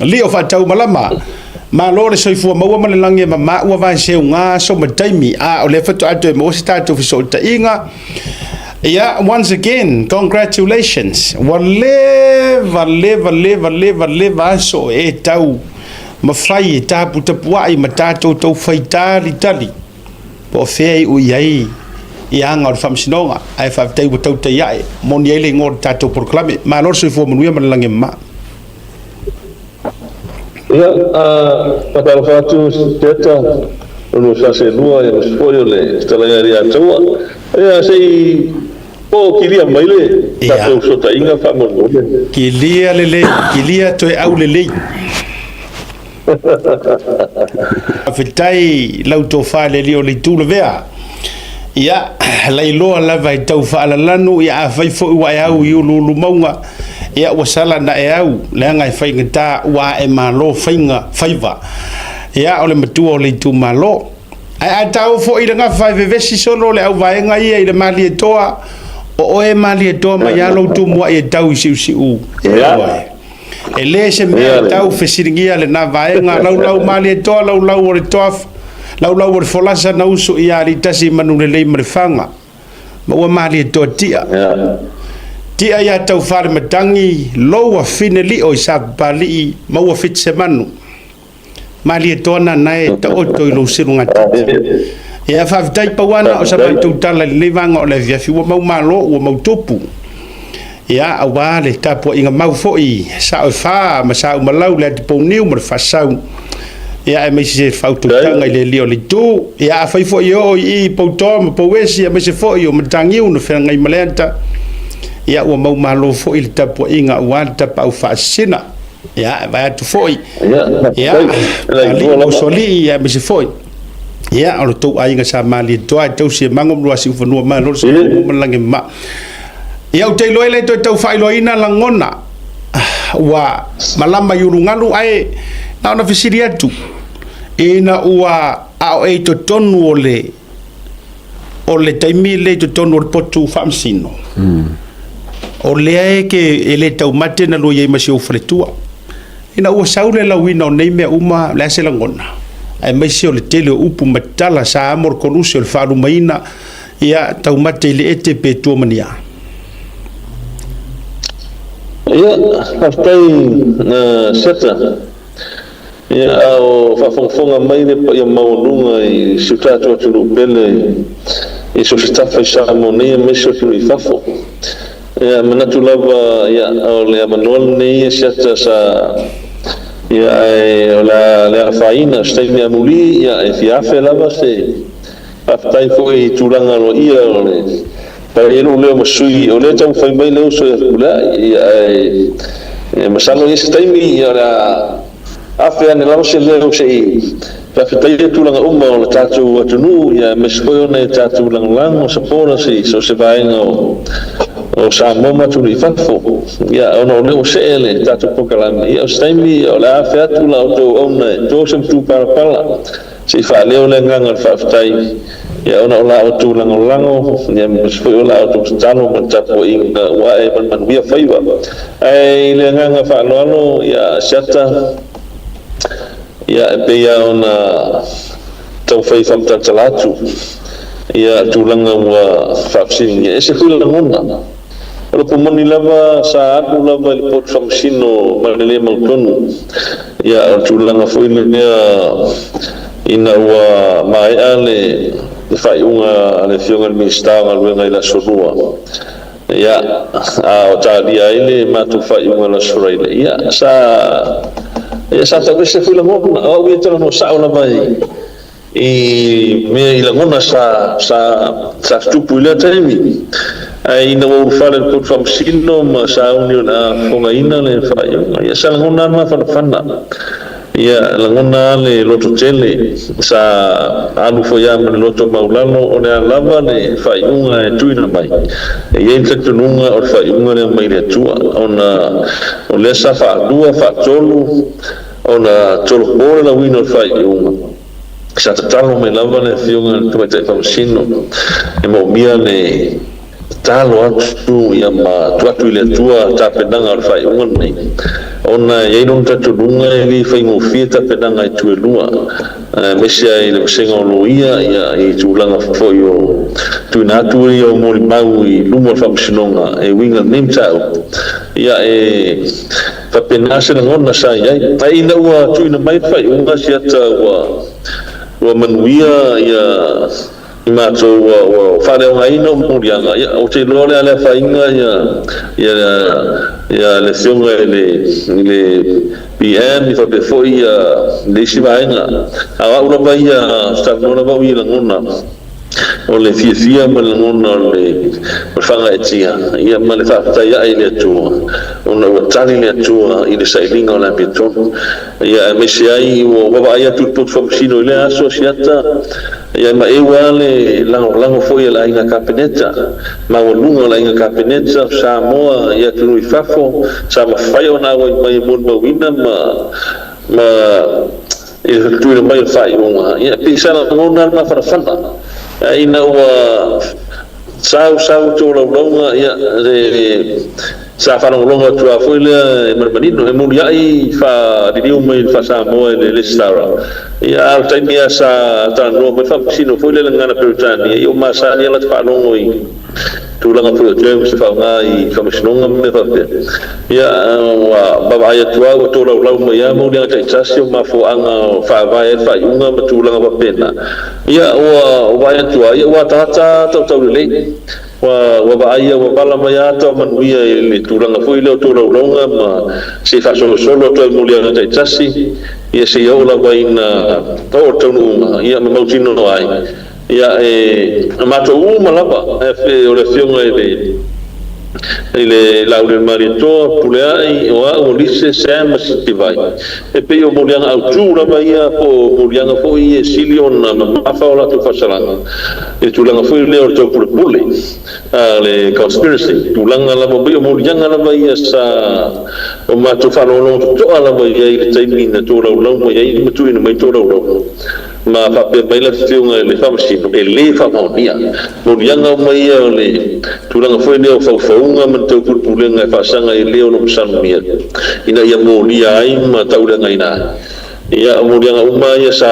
li o fa tau malama ma lo le soifua maua ma le langi ma ua vai se unga so ma taimi a o le fatu atu e mo si tatu fiso ta inga ia once again congratulations vale so e tau ma fai e tapu tapuai ma tatou tau fai tali po fei u iai ia anga o le whamsinonga ai whawtei wa tau te iai moni ele ngor tatou proklame ma lo soifua manuia ma le langi ma ia patalo fatu teta ono sase lua ya spoyo le stala ria taua ia sei po kilia maile tatou sota inga fa mo kilia toe au lele fitai lau to fa le lio le tu le vea ia lailo lava i tau fa la lanu ia fai fo wa au yu lu maunga ia wasala na e au le ngai fai ngata wa e malo fainga faiva ia ole matu ole tu malo ai tau fo i nga fai vesi solo le au vai ngai i le mali toa o e mali toa ma ya lo tu mo e tau si u e le se me tau fesiringia le na vai nga lau mali toa lau ole toa lau ole folasa na usu ia ri tasi manu le mrefanga ma wa mali toa tia ia tau whare matangi loa finali o isa pali maua fit se manu mali e tona nae ta oto i lo siru ngata ia whawhitai pawana o sa mai tau tala li vanga o le viafi ua mau malo ua mau topu ia awa le tapo inga mau foi sa o wha ma sa o malau le ati pou niu ma le whasau ia e meisi se whautu tanga i le lio li tu ia a whaifo i o i pou toa ma pou esi a meisi foi o matangi unu whenga i maleanta ia ua mau malo foi le tapo inga ua le tapa au whaasina ia vai atu foi ia ali o soli ia mese foi ia o tau ainga sa mali toa tau se mangom lua si ufanua ma lo se malange ma ia o te loele to tau whailoina langona ua malama yurungalu ai na ona fisiri atu ina ua ao e to tonu o le taimi le to tonu o le potu whamsino o lea ke ele tau mate na lo ye masi o fretua ina ua saule la wina o nei mea uma le ase langona ai mai se o le tele o upu matala sa amor konusi o le wharu maina ia tau mate le ete pe tua mania ia haftai seta ia au whawhongwhonga mai ne pa ia maununga i siutatu atu rupele i so stafa i sa monia meso tu i fafo ia manatu lava ia o le manual nei siata sa ia o la faina stai me amuli ia e fiafe lava se aftai foi turanga lo ia o le pa elu leo masui o le tau fai mai leo so ia ia masalo ia stai mi ia la afe ane lava se leo se fa fitai turanga uma o le tatu atunu ia mespoio ne tatu lang o sapora se so se vainga o sa moma tu li fafo ia ono leo sele tatu pokalama ia o staimi o la afe atu la o to ona to sem tu para pala se fa leo le nganga faftai ia ona la o tu lango ia mespoio la o tu talo mo tapo inga wa e man bia faiwa ai le nganga fa lo ia sata ia pe ia ona tau fai famta talatu ia tulanga wa fafsini ese hula ngona ro pomoni lava sa aku lava le pot famsino malele maltonu ia tulanga foi le ina wa mai ale fai unga le fionga ministra ngal la sorua ia o talia ile matu fai unga la sorua ia sa tabe se hula ngona o ia tano sa ona vai e me ilangona sa tupu ila taimi ai na o fale ko famsino ma sa unio na fonga ina le faio ia sa ngona ma fana ia langona le loto tele sa alu foia me loto maulano o le lava le faiunga e tuina mai e ia infectununga o faiunga le mai le tua ona o le sa fa dua fa tolu ona tolu pole la wino faiunga sa tatalo me lava le fiunga tu te famsino e mo mia le talo atu ia ma tuatu le tua tapendanga o faiunga nei ona ia non tatulunga i faingofia tapenanga i tuelua mesia i le senga lo ia i tulanga foi o tuina atu i o mori mau i lumo whamusinonga e winga name tau ia e tapenase na ngona sa ia ai ina ua tuina mai fai unga siata ua manuia ia i mato o whare o ngaina o murianga o te lore ale whainga ia le thionga le PM i whape foi le isi vaenga a ura vai stanona vau i langona o le fia ma langona o le whanga e tia ia ma le whaatai ai le atua ona ua tali le atua i le sailinga o le apiatonu ia mese ai o wawa ai atu pot whamusino i le aso siata ia ma e wale lango foi la inga kabineta ma lunga la inga kabineta Samoa ia tunu fafo sa ma fai ona mai mon mawina ma e tu mai fai uma ia pisa na ngona ma farfana ina wa sau to longa ia de sa fa longa tu a foi le marmanino e mulia i fa di mai fa Samoa le stara ia altaimia sa tano me fa sino foi le ngana perutani io ma sa ni la fa longo i tu langa foi James fa ngai fa sinonga me fa ia wa baba ia tua o to lo mai ia mo dia taitsasi ma fo anga fa vai fa unga ma tu langa pa pena ia wa ia tua ia wa tata to le wa ba ia wa bala mai ata manuia le turanga foi le to longa ma se fa solo to mo dia taitsasi ia se ia la vaina to no ia ma mautino no ai ia e mato uma lava e o le fionga ele laure marito pulai o lise sama sitivai e pe o molianga autura ia po molianga foi e silion ma fa ola tu fasalanga e tulanga foi le o to pule le conspiracy tulanga la mo molianga la ia sa o mato fa lo to ala ia i taimina to lo ia i mutu ina mai to lo ma fa pe mai la fionga le famasino e le famonia molianga mai le tulanga foi le o fa man tau pulenga fa sanga i leo no sanumia ina ia molia ai ma taulenga ina ia molia uma ia sa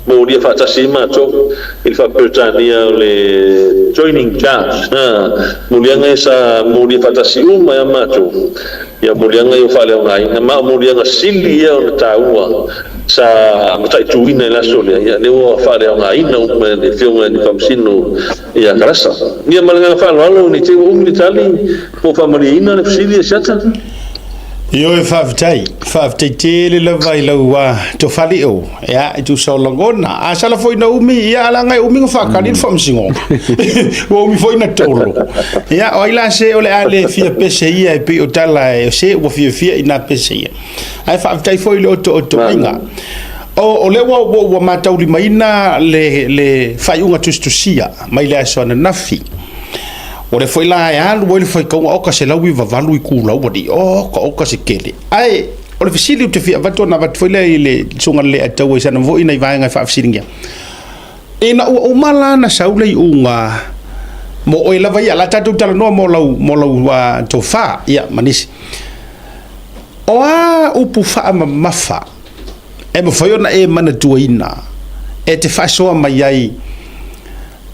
molia fa tasima to il fa pertania le joining jazz molia sa molia fa tasima ia mato ia molia ia fa le ngai ma molia sili ia o taua sa matai tuina la solia ia leo fa le ngai no me fionga ni famsino ia grasa ia malanga fa lo ni te umni tali po famariina le fsilia sata io e faftai te le vai lawa to fali o ia tu so longona a sala foi na umi ia la ngai umi fa kali famsingo o mi foi na tolo ia o ila se o le ale fia pese ia e pe o tala e se o fia ina pese ia ai faftai foi le to inga o le wa matau li maina le fai unga tustusia mai le so na nafi o le foi la e alu o le foi konga o ka se lau i vavalu i kula o di o ka se kele ai o le fisili o te fia vato na vato foi le sunga le atau i sana vo ina i vaenga fa fisiringia ina o mala na saule i unga mo o ila vai ala tatu tala no mo lau wa tofa ia manisi o a upu fa mafa e mo foi ona e mana tuaina e te fa soa mai ai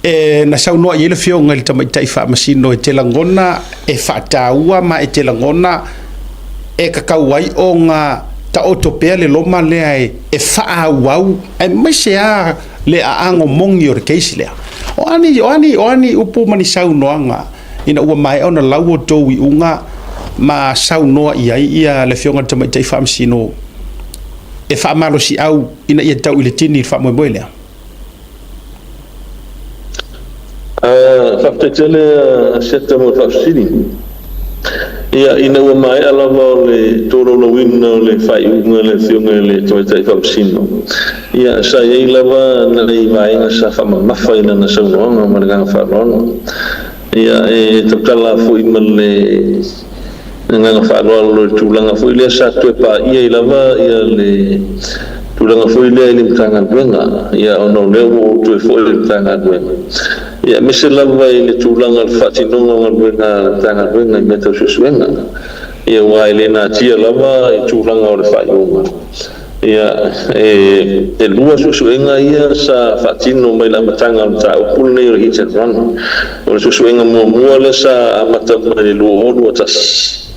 e na sau noa yele fio ngal tamai tai fa masino e telangona e fa taua ma e telangona e kakauai o nga ta otopea le loma lea e fa au e mesea le a ango mongi o keisi lea o ani upu mani sau noanga ina ua mai ona lau o tou i unga ma sau noa ia le fio ngal tamai tai fa masino e fa malo si au ina ia tau i le tini fa moe lea faftele setta mo fafsini ia ina ua mai ala le toro lo winna le fai unga le fionga le toitai fafsino ia sa ia lava na le mai na sa fa mafa ina na sa no ma nga fa no ia e tokala fu imale nga fa lo tulanga fu ile sa to pa ia lava ia le tulanga fu ile le tanga wenga ia ono le o to fu ile tanga wenga ia misela vai le tulanga fatinonga wenga tanga wenga meta susuenga ia wai le na tia lava I tūlanga o le whaiunga. Ia lua susuenga ia sa whatino mai la matanga o ta upul nei o hit and run. O le susuenga mua le sa amata mai le lua honu atas.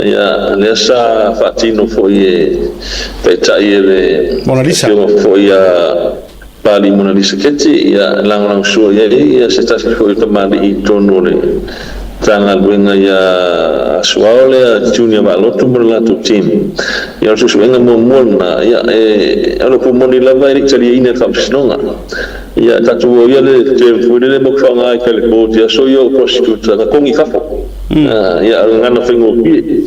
Ia le sa whatino fo i peitai le Mona Lisa. Fo ia pali Mona Lisa keti ia lang sua ia se tasi fo i tamali I tono le tanga luenga ia suaole junior balotu merlatu tim ia susuenga mua na ia alo pumoni lava I tali ina kamsnonga ia tatu ia le te fuile le mokfanga I kale bot ia so yo prosecutor na kongi kafo ia ngana fengo pi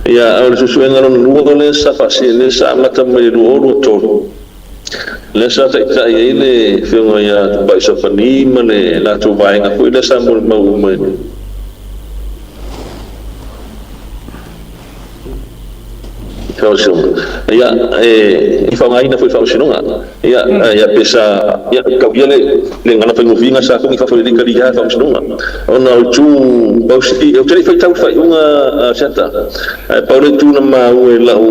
ia alo susuenga no luo le sa fasi le sa mata mai luo to le sa ta ia le fengo ia ba sa fani mane la tu vai nga fuile sa mo mai ia I whangaina foi whausinonga ia pesa ia kauia le ngana whaingovinga sa kong I whawhawirika ria whausinonga ona o tū pausi o tere whaitau whaiunga seta paure tūna mau I lau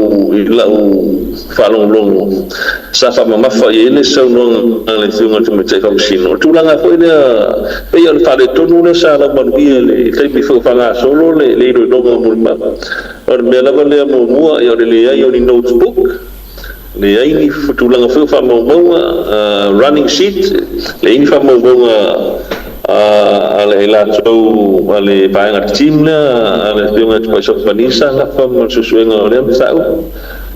whalongolongo sa whamamafa I ele saunonga le whiunga tumetei whausino tūlanga foi lea pei al whare tonu le sa lau manuia le teipi whanga solo le iro nonga mulma or me lava le mua I ore le ai o ni notebook le ai ni futulanga fu fa mo running sheet le ini fa mo ale la so ale bainga team na ale tunga pa so panisa na fa mo susuenga ole sao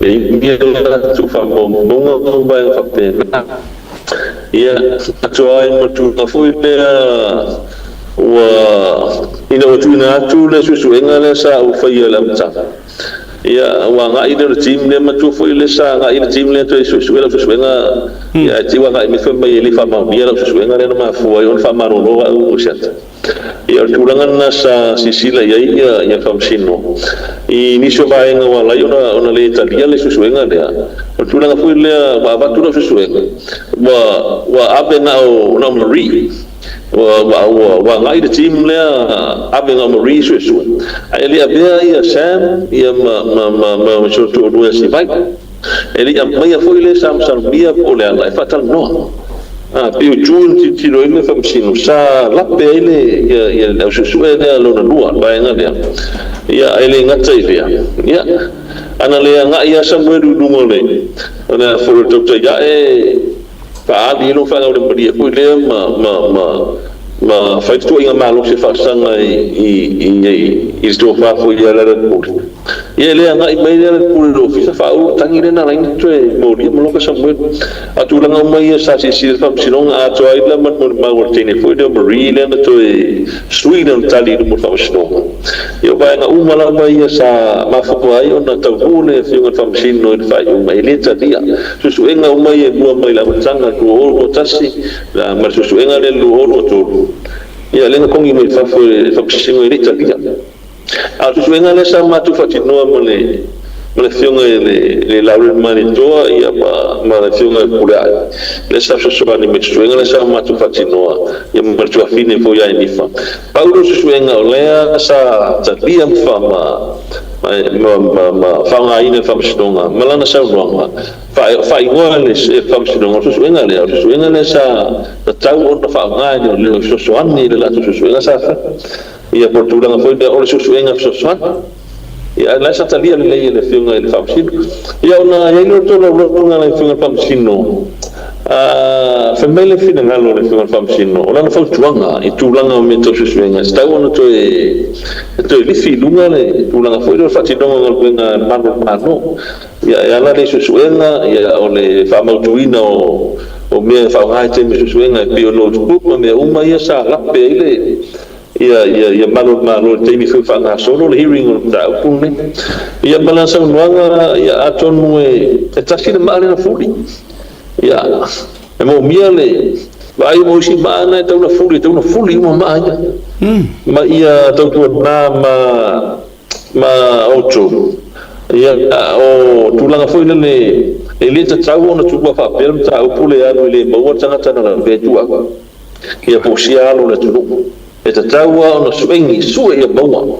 le ini la tu fa mo bainga fa pe ia atoai mo tu na fu le wa ina o tuna tu le susuenga le sa u fa ia la mta ia wa nga ina team le matu fo ile sa nga ina team le to susuenga ia ti wa nga mi fa mai le fa ma bia susuenga le ma fo ai on fa ma ro o shat ia tulangan na sa sisila ia famsino I nisho baenga wa lai ona le talia le susuenga le tulanga fo ile wa tu susuenga wa abe na o na mari wa ngai de team le abe nga mari susu ai le abe ia sam ia ma so to do si vai ele mai foi le sam bia o le ai fatal no più giunti ti lo ile famsino sa la pele ia susu ele lo na lua baenga le ia ele ngata ia ana le nga ia samwe dungo le ana for doctor ya pa ali lo fa le mari ko le ma fai tu inga malo se fa sanga I sto fa fu ia la ko ia le nga I mai le ko lo fi fa u tangi le na lain tu mori mo ka samwe atu la mai sa si fa sinonga a to ai la ma wo tene fu de mari le na to Sweden tali mo fa sinonga io ba nga mala mai sa ma fa ko ai ona ta vune fi nga fa sino fa u mai le tadia su enga mai mo mai la tanga ko o tasi la ma su enga le lo to ia lenga kongi mai fa singo I tadia a su enga le sa ma tu fa tino mo le fiunga le laure mani toa ia ma le fiunga kura le sa so ni me suenga le sa ma tu fa tino ia ma tu fine fo ia ni fa paulo suenga le sa tadia fa ma fa ina fa stonga malana sa ronga fa igual le fa stonga suenga le sa tau on fa ngai le so ani le la suenga sa ia portulanga foi de ora suenga so ia la sa talia le fiunga le famsino ia ona ia no to lo le fiunga famsino famele fina ngalo le fiunga famsino ona no fautuanga I tulanga me to suenga sta ona to li filunga le tulanga foi do fatidonga ngol penga mano ia la le suenga ia o le famautuina o me fa ngai te me suenga pe o notebook me uma ia sa la pe ile ia malo te mi fa nga solo le hearing on da pune ia balansa nuanga ia atonu tasina male na fuli ia mo miale vai mo si mana te una fuli mo maia ma ia to ma ocho ia o tulanga foi le ele te tau ona tu fa pel tau pule anu le mo tanga tana ve tu ia posia lo le tu e te taua ona suengi sua ia maua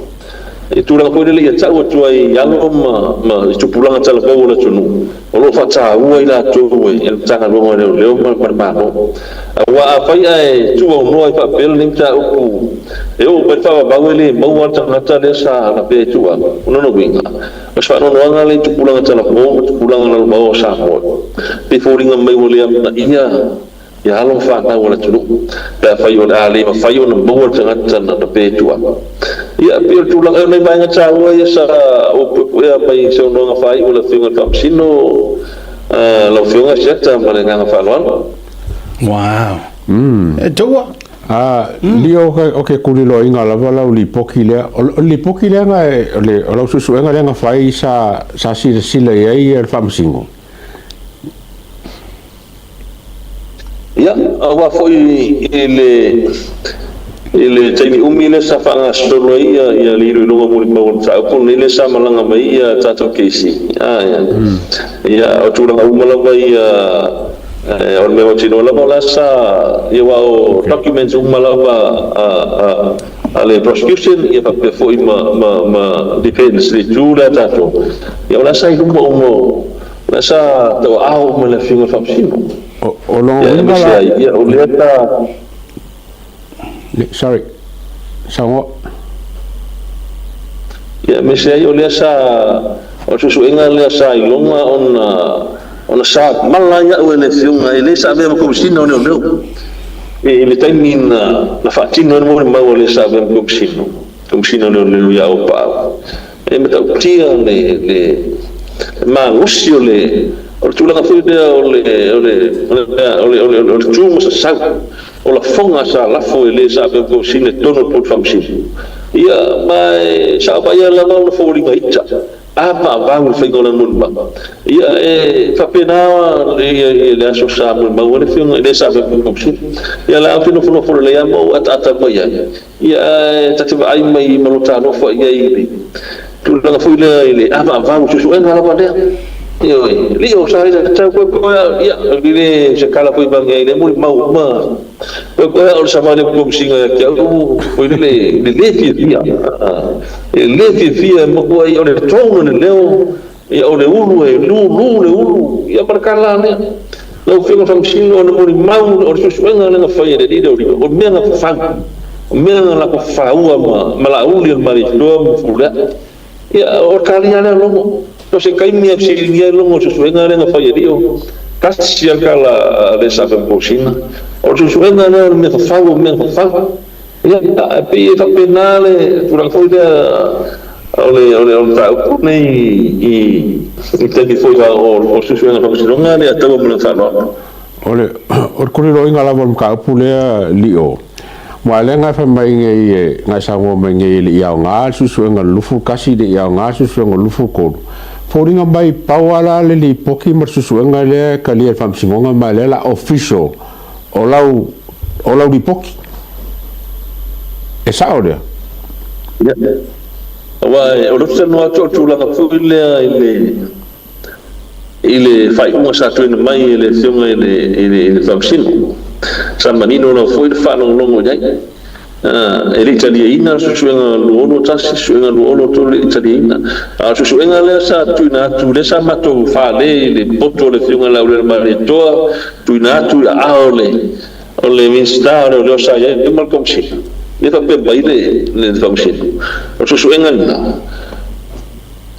itu lang pwede lihat cak tuai yalo ma itu pulang cak kau lah cunu kalau faca uai lah tuai yang jangan lupa leo bermano wa apa ya tuai nuai papel ni cak uku berapa baweli bawal cak desa tapi tuai nono binga asal nono angali itu pulang cak kau pulang lalu bawa sahut before ingam mai waliam iya ya halong fana wala tulu da fayon ali ma fayon bawal jangan na petua ya pil tulang ay may cawa ya sa ya may so no nga fay wala finga kam sino la finga seta malenga nga falwan wow jawa lio okay kulilo inga la wala li pokile nga le lo susu nga fay sa sila ya fam singo ya awa foi ele tani umile sa fanga solo ya liru lo mo mo sa pun ile sa malanga mai ya tato kesi ya otura umala mai ya on me otino la bola sa ya wa documents umala ba ale prosecution ya pa foi ma defense de jura tato ya la sa mo la sa to au mo la finga famsino o lo ya uleta sorry sango ya mesia yo le sa o susu enga le sa ilonga on sa malaya o le fiunga ele sa be ko sino no ele tamin la fatino no mo le sa be ko sino no ya o pa e meta tia le ma usio le o tula foi o tumo sa o la fonga sa la foi le sa be ko sine tono pot famsi ia mai sa ba ia la no foi ga itsa apa ba mo foi gola mun ba ia fa pena le aso sa mo ba o le fion le sa be ko famsi ia la fino fo le amo ata ba ia tatiba ai mai malota no foi ia tula foi le apa ba mo su en hala ba lio sa ida ko ya gile se kala poi bang ya mo mau ma ko o sa mane ko singa ya ko le fia mo ko ai o le trono le leo ya o le ulu lu ya perkala ne lo fio fam singa o mo mau o su suenga le fa ya de o menga fa menga la ko fa ma la uli el mari do fula ya o kaliana lo no se kai mi absilia longo su suenga le nga fayerio kasi kala le sa bosina o su suenga le me fa ya pe fa penale durante foi ole ta nei te mi foi o su suenga fa bosina le atavo me fa no ole o kulilo inga la bom ka pule lio ma le nga fa mai ngai sa mo mai li ya nga su suenga lufu kasi de ya nga su suenga lufu ko Poringa mai pawala le li poki marsusuenga le kalia famsingonga mai le la official o lau li poki e sao dia ya wa o lo tenu atu la ka ile fai uma sa tu mai ile fiunga ile famsingo sa manino no foi fa longo dai ele italiana susuenga luono tasi susuenga luono to italiana susuenga le sa tuina tu le sa mato fa le poto le fiunga la ule marito tuina tu ole minsta le sa ya e mal komsi le fa pe baile le komsi susuenga na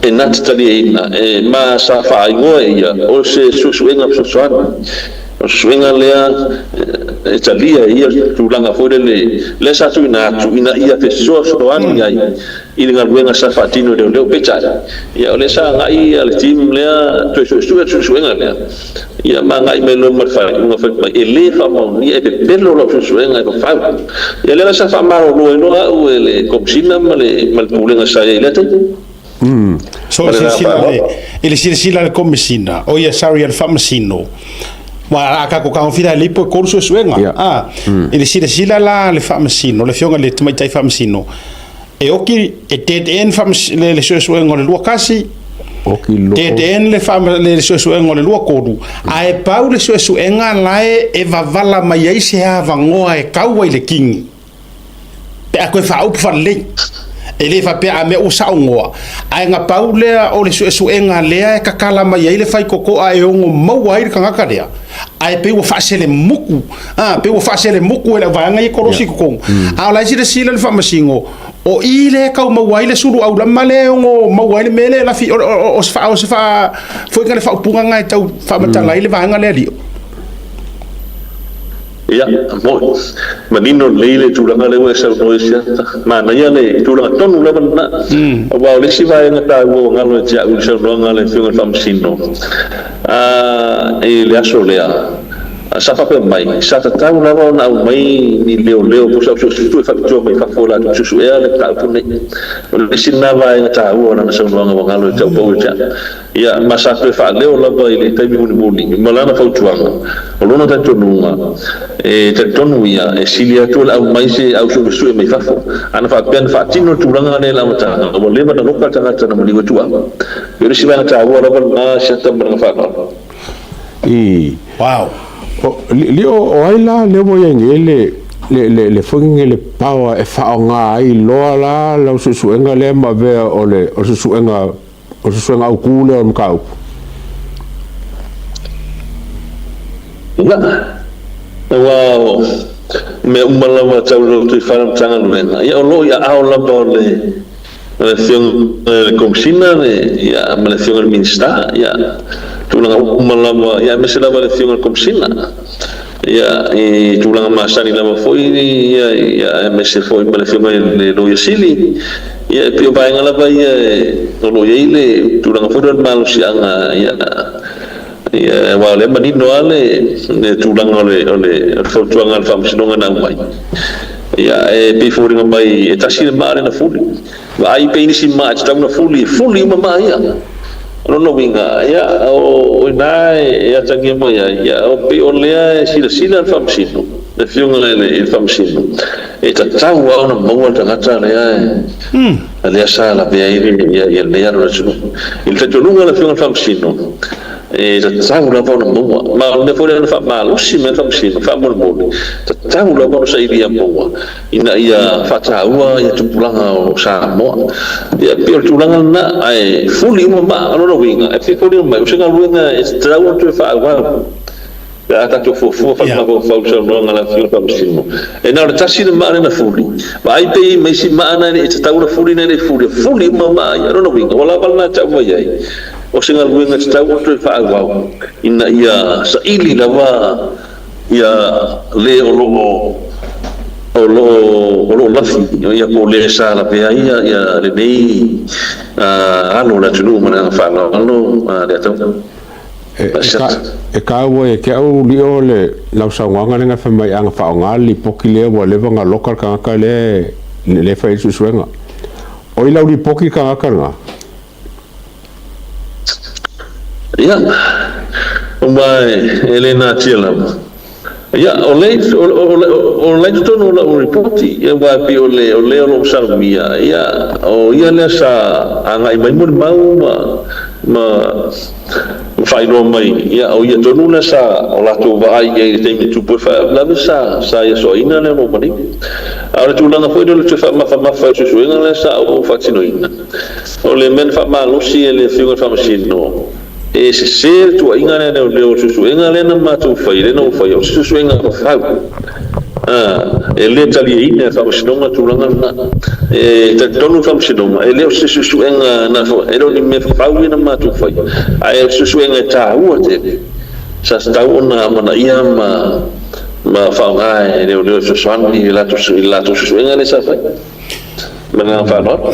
e nat italiana e ma sa fa ngoia o se susuenga susuana suenga lea Italia ia tulanga fore le sa tu ina ia te so ani ai i nga luenga sa fatino de pecha ia le sa ngai al tim lea tu suenga lea ia ma ngai me no mar fa unha fa ele fa mo ni e pelo lo suenga fa ia le sa fa maro lo no o ele komsina male mal pulenga sa ile te so sila le komsina o ia sari al famsino wa aka ko ka fira lipo ko so suenga ele sila la le famsino le fionga le tmai tai famsino e oki e te en famsino le so suenga le luakasi oki lo te en le so suenga le luakodu ai pau le so suenga lae e vavala mai ai se ava ngoa e kaua ile king pe a ko fa up fa le ele fa pe a me o sa ngoa ai nga paule o le su enga le ka kala mai ele fai koko a e ngo mau ai ka ngaka le ai pe o fa sele muku pe o fa sele muku ele va nga i korosi ko a la si le fa masingo o ile ka mau ai le suru au la male ngo mau ai le mele la fi o fa foi nga le fa punga nga tau fa matanga ile va nga le ali ya mo manino leile tulanga le wesa noisia mana ya le tulanga tonu le na wa le si vai ngata wo ngalo ja u se no ngale fiunga famsino e le aso le sa fa pe mai sa ta tau la na mai ni leo po sa tu fa tu mai fa fola tu su e le ta pu ne le sinna vai ngata wo na sa no ngalo ja po ja ya masa tu fa leo la vai le tai muni malana fa tuanga lona ta tonunga e te tonu ia e silia tu au mai se au su mai fa fo ana fa pen fa tino tulanga le la mata o le mata lokal tanga tana mali tua yo si va ta wo la na sa ta mra fa wow lio o ai la le mo yengele le funge le power e fa nga ai lo la su enga le ma ve o su enga o kule o mkau wow me umala tau lo tu faram tanga luenga ya lo ya au la le fiong le komsina ya me fiong el minsta ya tulanga umala ya me se la le fiong el komsina ya e tulanga masani la foi ya me se foi me fiong le lo yasili ya pio vai ngala vai lo ile tulanga foi malusi anga ya wale manino ale ne tulanga ole fotuanga famsinonga na mai ya pe foringa mai e tasile mare na fuli vai pe inisi ma tama fuli mama ya no winga ya o nai ya tangi mo ya o pe ole sila famsino le fiunga le famsino e tatawa ona mo tanga tala ya ale sala be ya le ya no il tetulunga le fiunga famsino e tau la bona mo ma le fore na fa malo si me famsino fa mo tau la bona sai dia mo ina ia fa tau ia tupulanga o sa mo ia pio tulanga na ai fuli mo ma no winga e fuli mo o singa winga e tau tu fa wa ya ta tu fu fa ma go fa so no ngala fio famsino e na tasi de ma na fuli vai pe me si ma na e tau la fuli na le fuli mo ma ia no winga wala balna tau wa ia o singa luenga tau tu fa wa ina ia sa ili lava ia le o lafi ia ko le sa la pe ia le nei alo la tunu mana fa no le tau e ka wo e ke au li o le lau sa wanga nga fa mai anga fa nga li poki le wa le vanga local ka le fa su suenga o i lau li poki ka nga ya mai Elena Tiela ya ole to no reporti ya wa pi ole lo sarmia ya o ya le sa anga mai mau ma fai no mai ya o ya to no sa o la to vai e te mi tu por fa la sa ya so ina le no mani ahora tu langa foi do tu fa ma fa su ina le sa o fa tino ina o le men fa ma lo si ele figo fa machino e se tu inga ne le su inga le na ma tu fai le no fai o su inga ko fa e le tali ina fa machino tu langa na e te tonu fa machino e le su inga na fo e lo ni me fa ina ma tu fai ai su inga ta u te sa sta una mana ia ma fa ngai le su sani la tu su inga le sa fai mana fa no